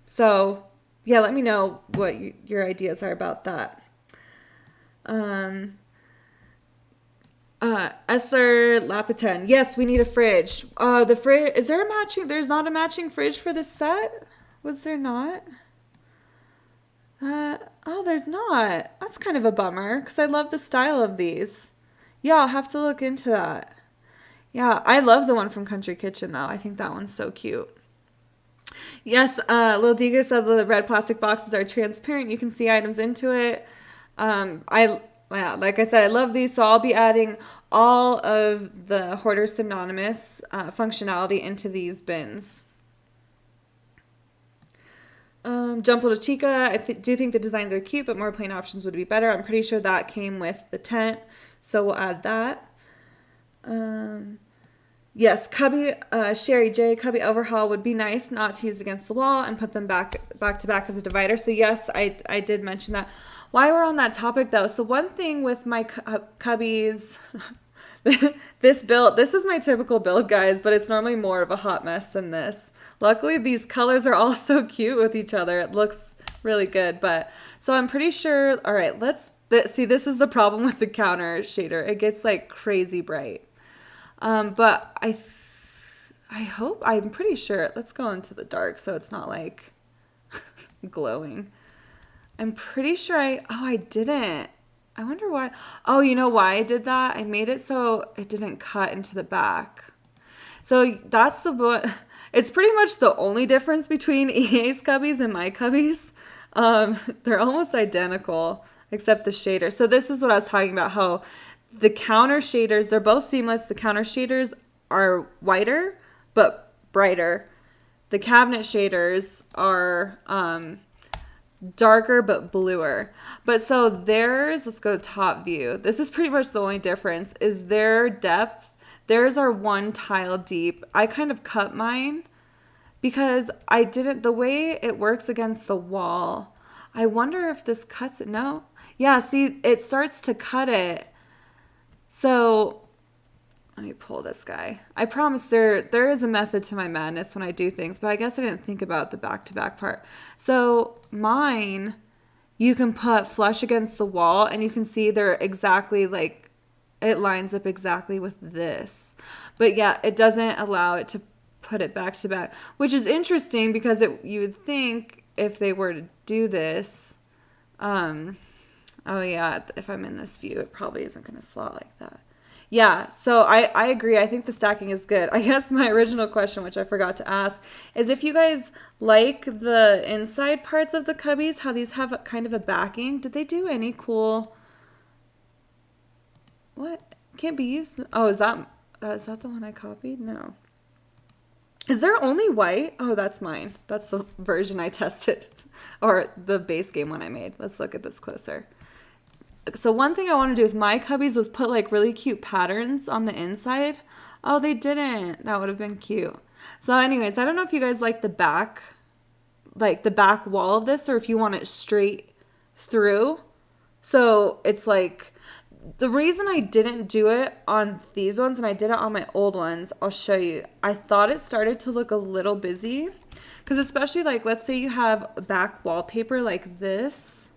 So yeah, let me know what your ideas are about that. Esther Lapitan. Yes, we need a fridge. The fridge, is there a matching, there's not a matching fridge for this set? Was there not? Oh, there's not. That's kind of a bummer because I love the style of these. Yeah, I'll have to look into that. Yeah, I love the one from Country Kitchen though. I think that one's so cute. Yes, Lil Diga said the red plastic boxes are transparent. You can see items into it. Yeah, like I said, I love these, so I'll be adding all of the Hoarder Synonymous functionality into these bins. Jump Little Chica, I do think the designs are cute, but more plain options would be better. I'm pretty sure that came with the tent, so we'll add that. Yes, Cubby, Sherry J, Cubby overhaul would be nice not to use against the wall and put them back to back as a divider. So yes, I did mention that. While we're on that topic though, so one thing with my cubbies, this build, this is my typical build, guys, but it's normally more of a hot mess than this. Luckily, these colors are all so cute with each other. It looks really good, but so I'm pretty sure, all right, see, this is the problem with the counter shader. It gets like crazy bright. But I'm pretty sure, let's go into the dark so it's not like glowing. I'm pretty sure I didn't. I wonder why. Oh, you know why I did that? I made it so it didn't cut into the back. So that's it's pretty much the only difference between EA's cubbies and my cubbies. They're almost identical except the shader. So this is what I was talking about, how the counter shaders, they're both seamless. The counter shaders are whiter but brighter. The cabinet shaders are darker but bluer. But so let's go to top view. This is pretty much the only difference is their depth. Theirs are 1 tile deep. I kind of cut mine because the way it works against the wall. I wonder if this cuts it. No. Yeah, see, it starts to cut it. So let me pull this guy. I promise there is a method to my madness when I do things, but I guess I didn't think about the back-to-back part. So mine, you can put flush against the wall and you can see they're exactly like, it lines up exactly with this. But yeah, it doesn't allow it to put it back to back, which is interesting because you would think if they were to do this, oh yeah, if I'm in this view, it probably isn't going to slot like that. Yeah, so I agree. I think the stacking is good. I guess my original question, which I forgot to ask, is if you guys like the inside parts of the cubbies, how these have kind of a backing. Did they do any cool... What? Can't be used... Oh, is that the one I copied? No. Is there only white? Oh, that's mine. That's the version I tested. Or the base game one I made. Let's look at this closer. So one thing I want to do with my cubbies was put like really cute patterns on the inside. Oh, they didn't. That would have been cute. So anyways, I don't know if you guys like the back wall of this or if you want it straight through. So it's like, the reason I didn't do it on these ones and I did it on my old ones, I'll show you. I thought it started to look a little busy because especially like, let's say you have back wallpaper like this.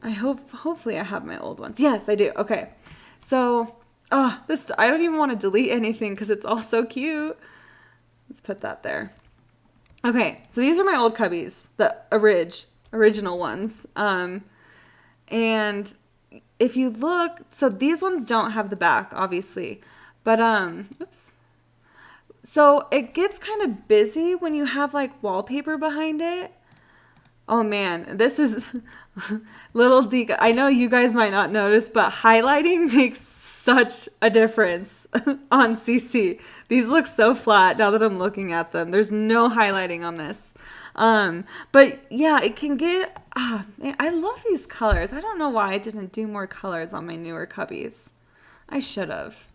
Hopefully I have my old ones. Yes, I do. Okay. So, I don't even want to delete anything because it's all so cute. Let's put that there. Okay. So these are my old cubbies, the original ones. And if you look, so these ones don't have the back, obviously, but, oops. So it gets kind of busy when you have like wallpaper behind it. Oh man, this is little deca. I know you guys might not notice, but highlighting makes such a difference on CC. These look so flat now that I'm looking at them. There's no highlighting on this. But yeah, it can get, man, I love these colors. I don't know why I didn't do more colors on my newer cubbies. I should have.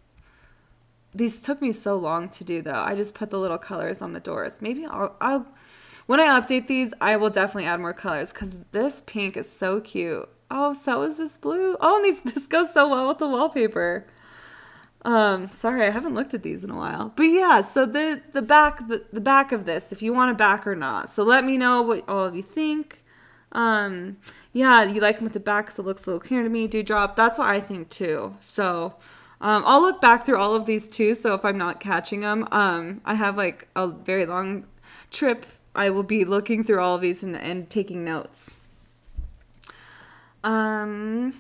These took me so long to do though. I just put the little colors on the doors. Maybe I'll when I update these, I will definitely add more colors because this pink is so cute. Oh, so is this blue. Oh, and this goes so well with the wallpaper. Sorry, I haven't looked at these in a while. But yeah, so the back of this, if you want a back or not. So let me know what all of you think. Yeah, you like them with the back because it looks a little clearer to me. Dewdrop, that's what I think too. So I'll look back through all of these too. So if I'm not catching them, I have like a very long trip. I will be looking through all of these and taking notes. Glitzy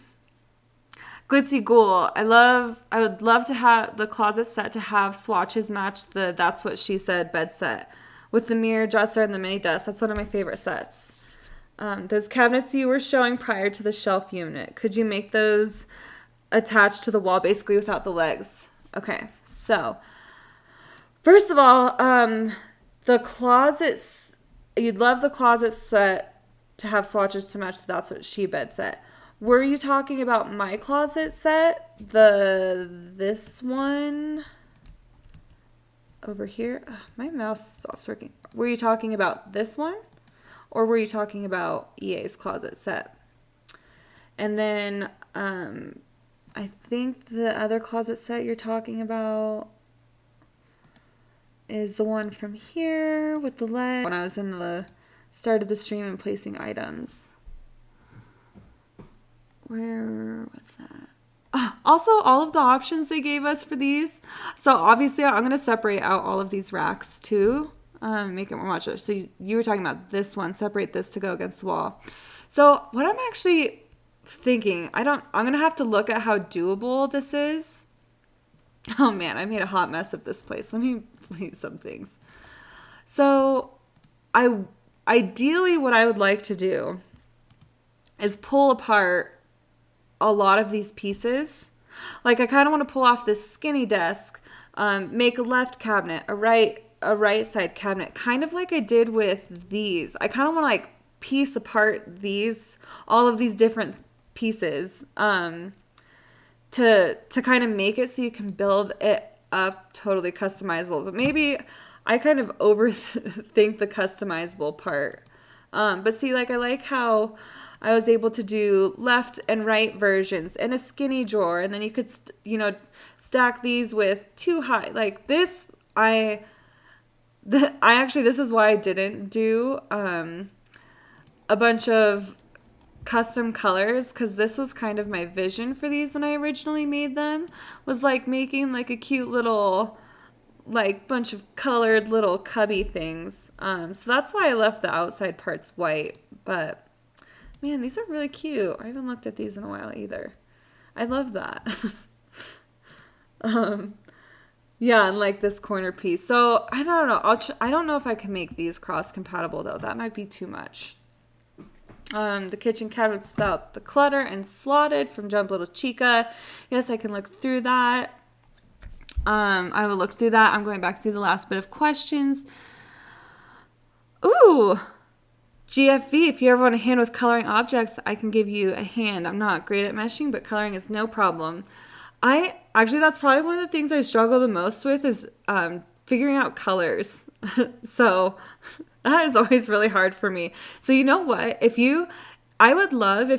Ghoul. I would love to have the closet set to have swatches match the That's What She Said bed set with the mirror, dresser, and the mini desk. That's one of my favorite sets. Those cabinets you were showing prior to the shelf unit, could you make those attached to the wall basically without the legs? Okay, so first of all, the closets, you'd love the closet set to have swatches to match the That's What She bed set. Were you talking about my closet set? This one over here? Ugh, my mouse stops working. Were you talking about this one? Or were you talking about EA's closet set? And then I think the other closet set you're talking about is the one from here with the leg. When I was in the start of the stream and placing items. Where was that? Also, all of the options they gave us for these. So obviously, I'm going to separate out all of these racks too. Make it more modular. So you were talking about this one. Separate this to go against the wall. So what I'm actually thinking, I'm going to have to look at how doable this is. Oh man, I made a hot mess of this place. Let me please some things. So ideally what I would like to do is pull apart a lot of these pieces. Like I kind of want to pull off this skinny desk, make a left cabinet, a right side cabinet, kind of like I did with these. I kind of want to like piece apart all of these different pieces, to kind of make it so you can build it up totally customizable. But maybe I kind of overthink the customizable part. But see, like I like how I was able to do left and right versions and a skinny drawer, and then you could, stack these with two high. Like this, this is why I didn't do a bunch of custom colors, because this was kind of my vision for these when I originally made them, was like making like a cute little like bunch of colored little cubby things. So that's why I left the outside parts white. But man, these are really cute. I haven't looked at these in a while either. I love that. Yeah, and like this corner piece. So I don't know. I don't know if I can make these cross compatible though. That might be too much. The kitchen cabinets without the clutter and slotted from Jump Little Chica. Yes, I can look through that. I will look through that. I'm going back through the last bit of questions. Ooh, GFV, if you ever want a hand with coloring objects, I can give you a hand. I'm not great at meshing, but coloring is no problem. That's probably one of the things I struggle the most with is figuring out colors. So that is always really hard for me. So you know what? I would love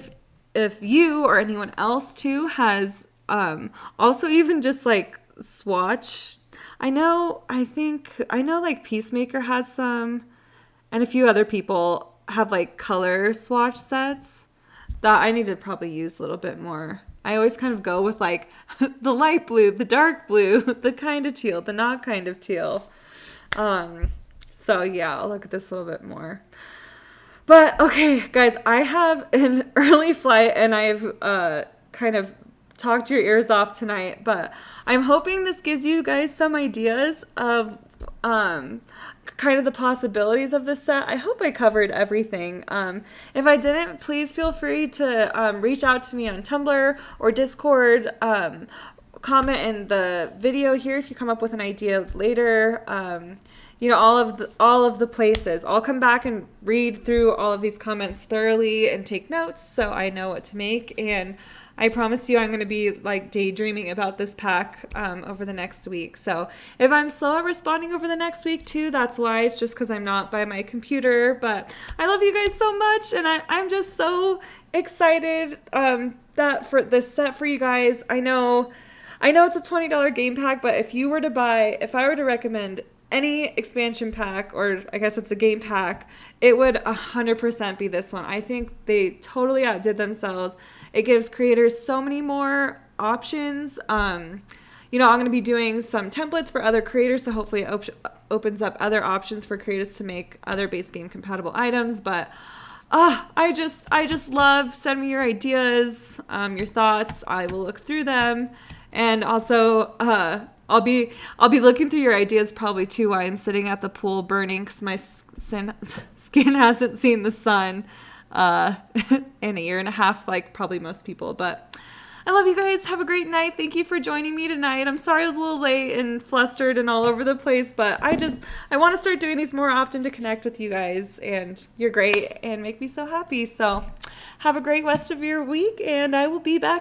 if you or anyone else too has also even just like swatch. I know like Peacemaker has some, and a few other people have like color swatch sets that I need to probably use a little bit more. I always kind of go with like the light blue, the dark blue, the kind of teal, the not kind of teal. So yeah, I'll look at this a little bit more. But okay, guys, I have an early flight and I've kind of talked your ears off tonight, but I'm hoping this gives you guys some ideas of kind of the possibilities of this set. I hope I covered everything. If I didn't, please feel free to reach out to me on Tumblr or Discord. Comment in the video here if you come up with an idea later. All of the places. I'll come back and read through all of these comments thoroughly and take notes so I know what to make. And I promise you I'm going to be like daydreaming about this pack over the next week. So if I'm slow at responding over the next week too, that's why. It's just because I'm not by my computer. But I love you guys so much, and I'm just so excited that for this set for you guys. I know it's a $20 game pack, but if I were to recommend any expansion pack, or I guess it's a game pack, it would 100% be this one. I think they totally outdid themselves. It gives creators so many more options. I'm going to be doing some templates for other creators, so hopefully it opens up other options for creators to make other base game compatible items. But I just love, send me your ideas, your thoughts. I will look through them, and also I'll be looking through your ideas probably too while I'm sitting at the pool burning because my skin hasn't seen the sun in a year and a half, like probably most people. But I love you guys. Have a great night. Thank you for joining me tonight. I'm sorry I was a little late and flustered and all over the place, but I want to start doing these more often to connect with you guys, and you're great and make me so happy. So have a great rest of your week, and I will be back